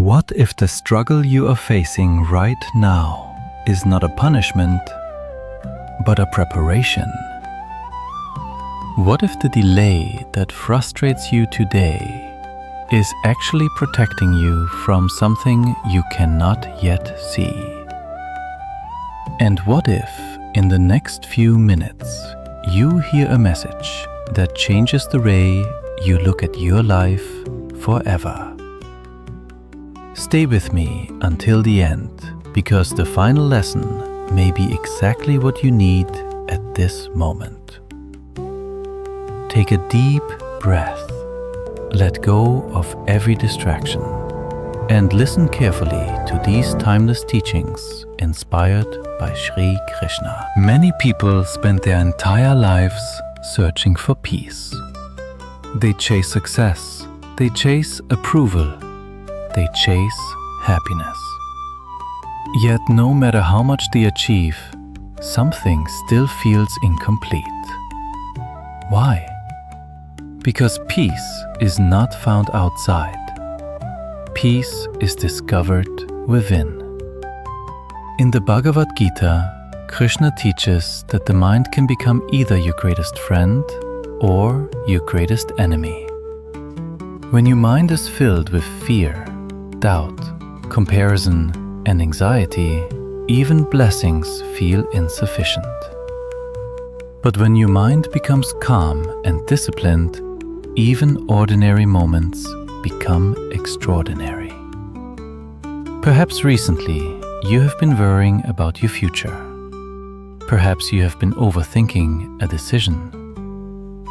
What if the struggle you are facing right now is not a punishment, but a preparation? What if the delay that frustrates you today is actually protecting you from something you cannot yet see? And what if, in the next few minutes, you hear a message that changes the way you look at your life forever? Stay with me until the end, because the final lesson may be exactly what you need at this moment. Take a deep breath, let go of every distraction, and listen carefully to these timeless teachings inspired by Sri Krishna. Many people spend their entire lives searching for peace. They chase success, they chase approval, they chase happiness. Yet no matter how much they achieve, something still feels incomplete. Why? Because peace is not found outside. Peace is discovered within. In the Bhagavad Gita, Krishna teaches that the mind can become either your greatest friend or your greatest enemy. When your mind is filled with fear, doubt, comparison, and anxiety, even blessings feel insufficient. But when your mind becomes calm and disciplined, even ordinary moments become extraordinary. Perhaps recently you have been worrying about your future. Perhaps you have been overthinking a decision.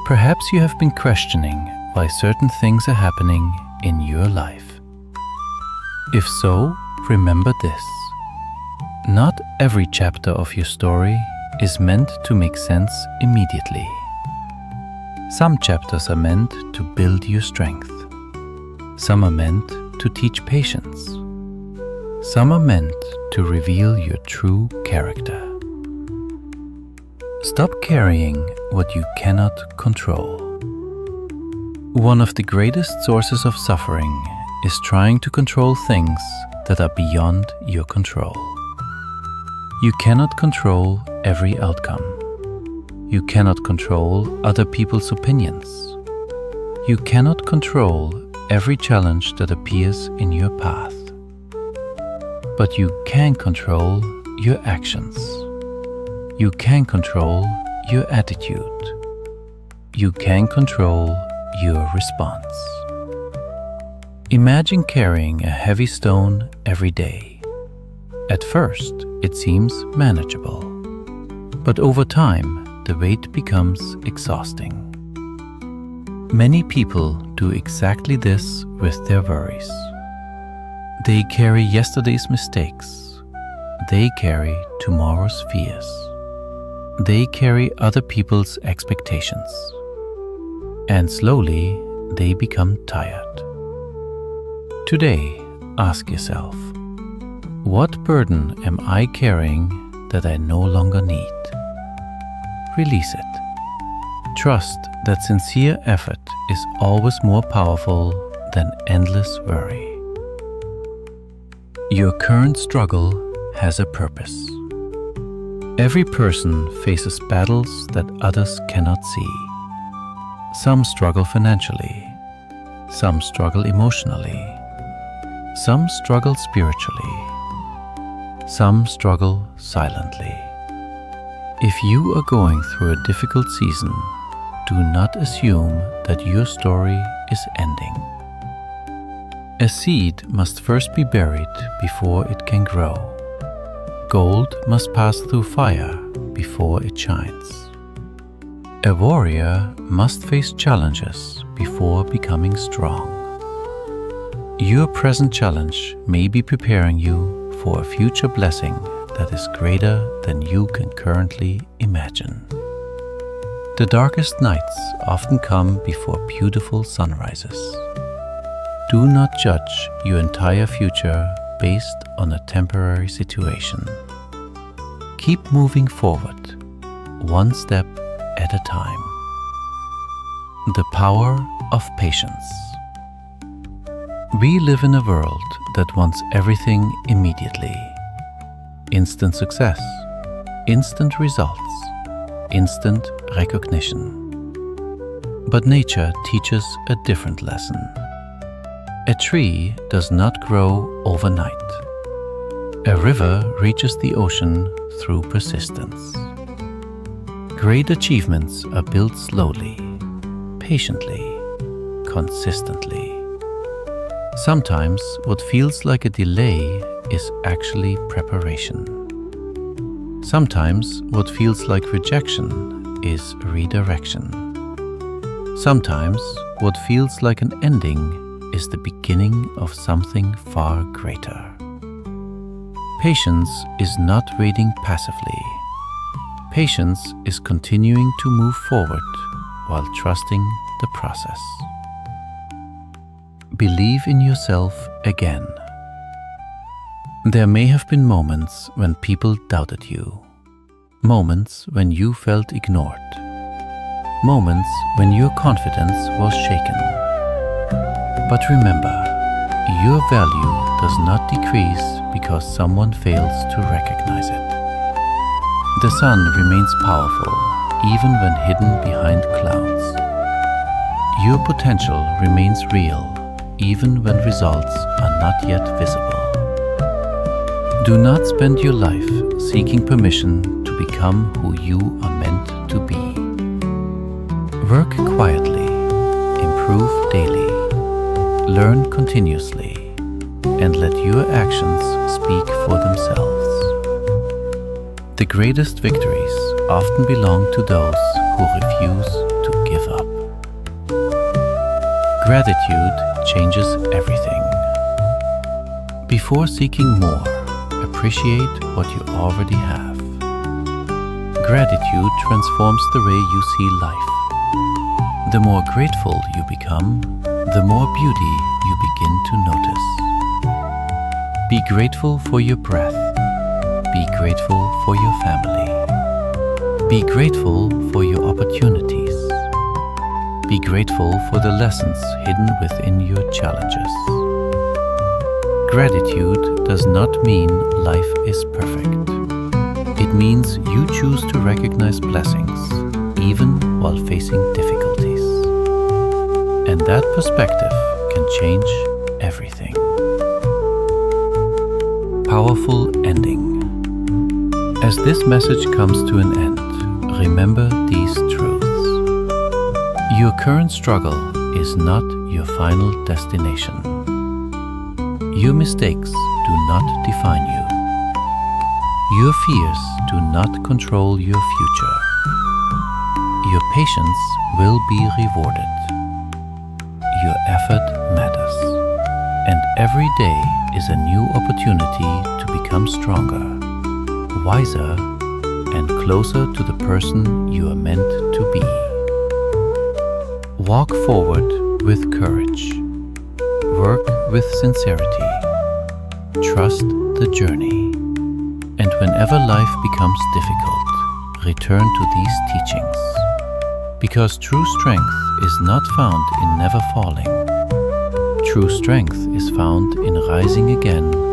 Perhaps you have been questioning why certain things are happening in your life. If so, remember this. Not every chapter of your story is meant to make sense immediately. Some chapters are meant to build your strength. Some are meant to teach patience. Some are meant to reveal your true character. Stop carrying what you cannot control. One of the greatest sources of suffering is trying to control things that are beyond your control. You cannot control every outcome. You cannot control other people's opinions. You cannot control every challenge that appears in your path. But you can control your actions. You can control your attitude. You can control your response. Imagine carrying a heavy stone every day. At first, it seems manageable, but over time, the weight becomes exhausting. Many people do exactly this with their worries. They carry yesterday's mistakes. They carry tomorrow's fears. They carry other people's expectations. And slowly, they become tired. Today, ask yourself, what burden am I carrying that I no longer need? Release it. Trust that sincere effort is always more powerful than endless worry. Your current struggle has a purpose. Every person faces battles that others cannot see. Some struggle financially. Some struggle emotionally. Some struggle spiritually. Some struggle silently. If you are going through a difficult season, do not assume that your story is ending. A seed must first be buried before it can grow. Gold must pass through fire before it shines. A warrior must face challenges before becoming strong. Your present challenge may be preparing you for a future blessing that is greater than you can currently imagine. The darkest nights often come before beautiful sunrises. Do not judge your entire future based on a temporary situation. Keep moving forward, one step at a time. The power of patience. We live in a world that wants everything immediately. Instant success, instant results, instant recognition. But nature teaches a different lesson. A tree does not grow overnight. A river reaches the ocean through persistence. Great achievements are built slowly, patiently, consistently. Sometimes what feels like a delay is actually preparation. Sometimes what feels like rejection is redirection. Sometimes what feels like an ending is the beginning of something far greater. Patience is not waiting passively. Patience is continuing to move forward while trusting the process. Believe in yourself again. There may have been moments when people doubted you, moments when you felt ignored, moments when your confidence was shaken. But remember, your value does not decrease because someone fails to recognize it. The sun remains powerful even when hidden behind clouds. Your potential remains real even when results are not yet visible. Do not spend your life seeking permission to become who you are meant to be. Work quietly, improve daily, learn continuously, and let your actions speak for themselves. The greatest victories often belong to those who refuse to give up. Gratitude changes everything. Before seeking more, appreciate what you already have. Gratitude transforms the way you see life. The more grateful you become, the more beauty you begin to notice. Be grateful for your breath. Be grateful for your family. Be grateful for your opportunities. Be grateful for the lessons hidden within your challenges. Gratitude does not mean life is perfect. It means you choose to recognize blessings, even while facing difficulties. And that perspective can change everything. Powerful ending. As this message comes to an end, remember these truths. Your current struggle is not your final destination. Your mistakes do not define you. Your fears do not control your future. Your patience will be rewarded. Your effort matters. And every day is a new opportunity to become stronger, wiser, and closer to the person you are meant to be. Walk forward with courage. Work with sincerity. Trust the journey. And whenever life becomes difficult, return to these teachings. Because true strength is not found in never falling. True strength is found in rising again